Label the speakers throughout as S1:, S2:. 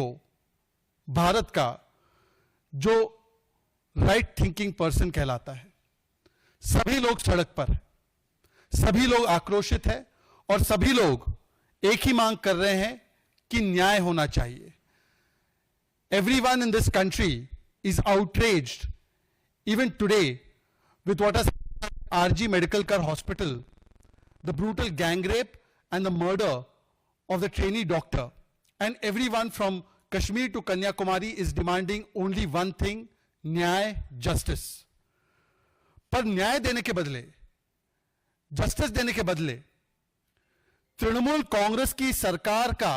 S1: को भारत का जो राइट थिंकिंग पर्सन कहलाता है। सभी लोग सड़क पर हैं, सभी लोग आक्रोशित हैं और सभी लोग एक ही मांग कर रहे हैं कि न्याय होना चाहिए। Everyone in this country is outraged even today with what has happened at RG Medical Care Hospital, the brutal gang rape and the murder of the trainee doctor. And everyone from Kashmir to Kanyakumari is demanding only one thing, न्याय, justice. पर न्याय देने के बदले, justice देने के बदले तृणमूल कांग्रेस की सरकार का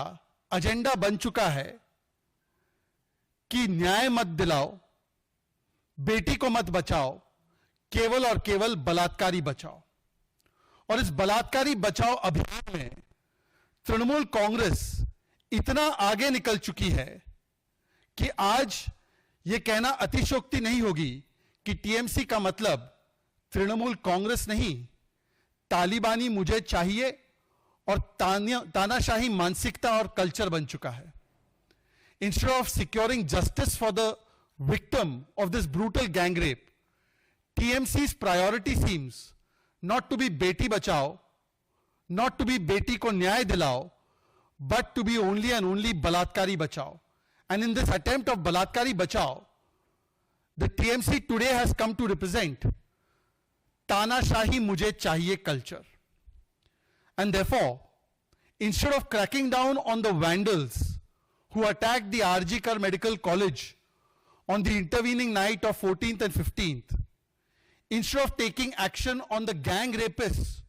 S1: एजेंडा बन चुका है कि न्याय मत दिलाओ, बेटी को मत बचाओ, केवल और केवल बलात्कारी बचाओ। और इस बलात्कारी बचाओ अभियान में तृणमूल कांग्रेस इतना आगे निकल चुकी है कि आज यह कहना अतिशयोक्ति नहीं होगी कि टीएमसी का मतलब तृणमूल कांग्रेस नहीं, तालिबानी मुझे चाहिए और तानाशाही मानसिकता और कल्चर बन चुका है। Instead of securing justice for the victim of this brutal gang rape, TMC's priority seems not to be beti bachao, not to be beti ko nyay dilao, but to be only and only balatkari bachao. And in this attempt of balatkari bachao, the TMC today has come to represent तानाशाही मुझे चाहिए culture. And therefore, instead of cracking down on the vandals who attacked the RG Kar Medical College on the intervening night of 14th and 15th, instead of taking action on the gang rapists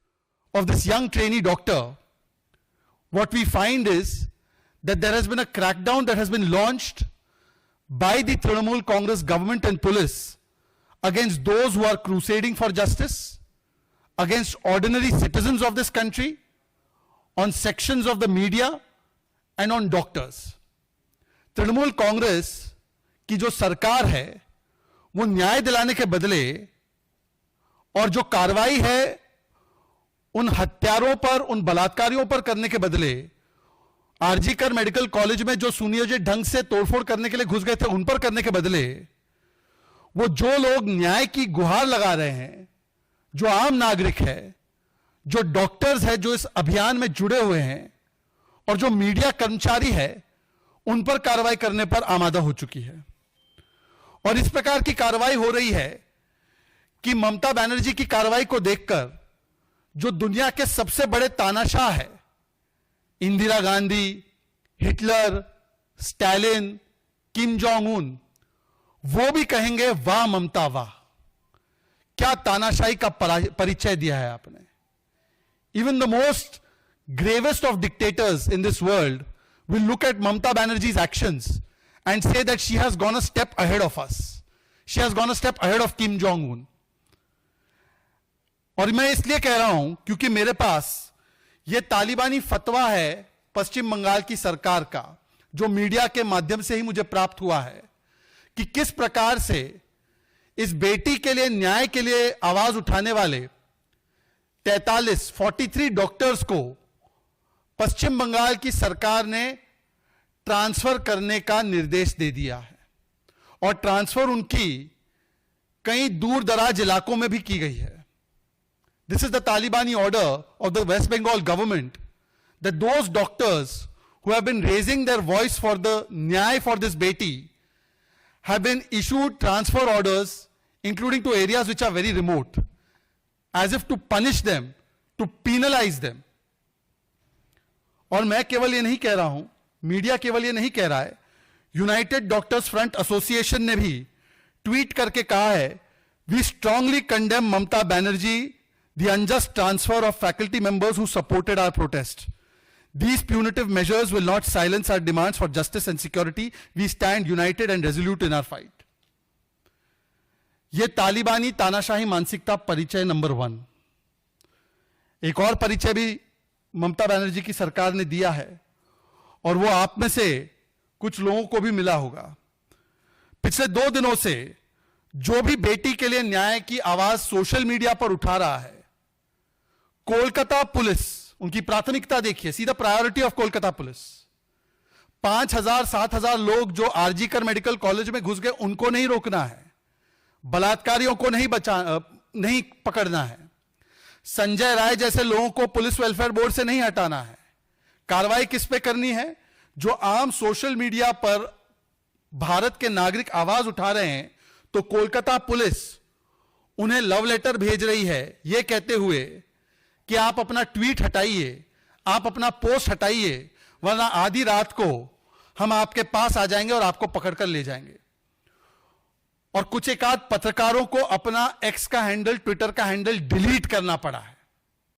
S1: of this young trainee doctor, what we find is that there has been a crackdown that has been launched by the Trinamool Congress government and police against those who are crusading for justice, against ordinary citizens of this country, on sections of the media and on doctors. Trinamool Congress की जो सरकार है वो न्याय दिलाने के बदले और जो कार्रवाई है उन हत्यारों पर, उन बलात्कारियों पर करने के बदले आरजी कर मेडिकल कॉलेज में जो सुनियोजित ढंग से तोड़फोड़ करने के लिए घुस गए थे उन पर करने के बदले वो जो लोग न्याय की गुहार लगा रहे हैं, जो आम नागरिक है, जो डॉक्टर्स है, जो इस अभियान में जुड़े हुए हैं और जो मीडिया कर्मचारी है, उन पर कार्रवाई करने पर आमादा हो चुकी है। और इस प्रकार की कार्रवाई हो रही है कि ममता बनर्जी की कार्रवाई को देखकर जो दुनिया के सबसे बड़े तानाशाह है, Indira Gandhi, Hitler, Stalin, Kim Jong Un, वो भी कहेंगे वाह ममता वाह, क्या तानाशाही का परिचय दिया है आपने। Even the most gravest of dictators in this world will look at Mamata Banerjee's actions and say that she has gone a step ahead of us. She has gone a step ahead of Kim Jong-un. और मैं इसलिए कह रहा हूं क्योंकि मेरे पास यह तालिबानी फतवा है पश्चिम बंगाल की सरकार का, जो मीडिया के माध्यम से ही मुझे प्राप्त हुआ है कि किस प्रकार से इस बेटी के लिए, न्याय के लिए आवाज उठाने वाले 43 डॉक्टर्स को पश्चिम बंगाल की सरकार ने ट्रांसफर करने का निर्देश दे दिया है और ट्रांसफर उनकी कई दूर दराज इलाकों में भी की गई है। This is the Talibani order of the West Bengal government that those doctors who have been raising their voice for the nyay for this beti have been issued transfer orders including two areas which are very remote, as if to punish them, to penalize them. और मैं केवल ये नहीं कह रहा हूं, media केवल ये नहीं कह रहा है, यूनाइटेड डॉक्टर्स फ्रंट एसोसिएशन ने भी ट्वीट करके कहा है, we strongly condemn Mamata Banerjee the unjust transfer of faculty members who supported our protest. These punitive measures will not silence our demands for justice and security. We stand united and resolute in our fight. यह तालिबानी तानाशाही मानसिकता परिचय number 1। एक और परिचय भी ममता बनर्जी की सरकार ने दिया है और वो आप में से कुछ लोगों को भी मिला होगा। पिछले 2 दिनों से जो भी बेटी के लिए न्याय की आवाज सोशल मीडिया पर उठा रहा है, कोलकाता पुलिस, उनकी प्राथमिकता देखिए, see the priority of Kolkata police. 5,000 7,000 लोग जो आरजीकर मेडिकल कॉलेज में घुस गए उनको नहीं रोकना है, बलात्कारियों को नहीं पकड़ना है, संजय राय जैसे लोगों को पुलिस वेलफेयर बोर्ड से नहीं हटाना है। कार्रवाई किस पे करनी है? जो आम सोशल मीडिया पर भारत के नागरिक आवाज उठा रहे हैं, तो कोलकाता पुलिस उन्हें लव लेटर भेज रही है यह कहते हुए कि आप अपना ट्वीट हटाइए, आप अपना पोस्ट हटाइए, वरना आधी रात को हम आपके पास आ जाएंगे और आपको पकड़कर ले जाएंगे। और कुछ एक आध पत्रकारों को अपना एक्स का हैंडल, ट्विटर का हैंडल डिलीट करना पड़ा है।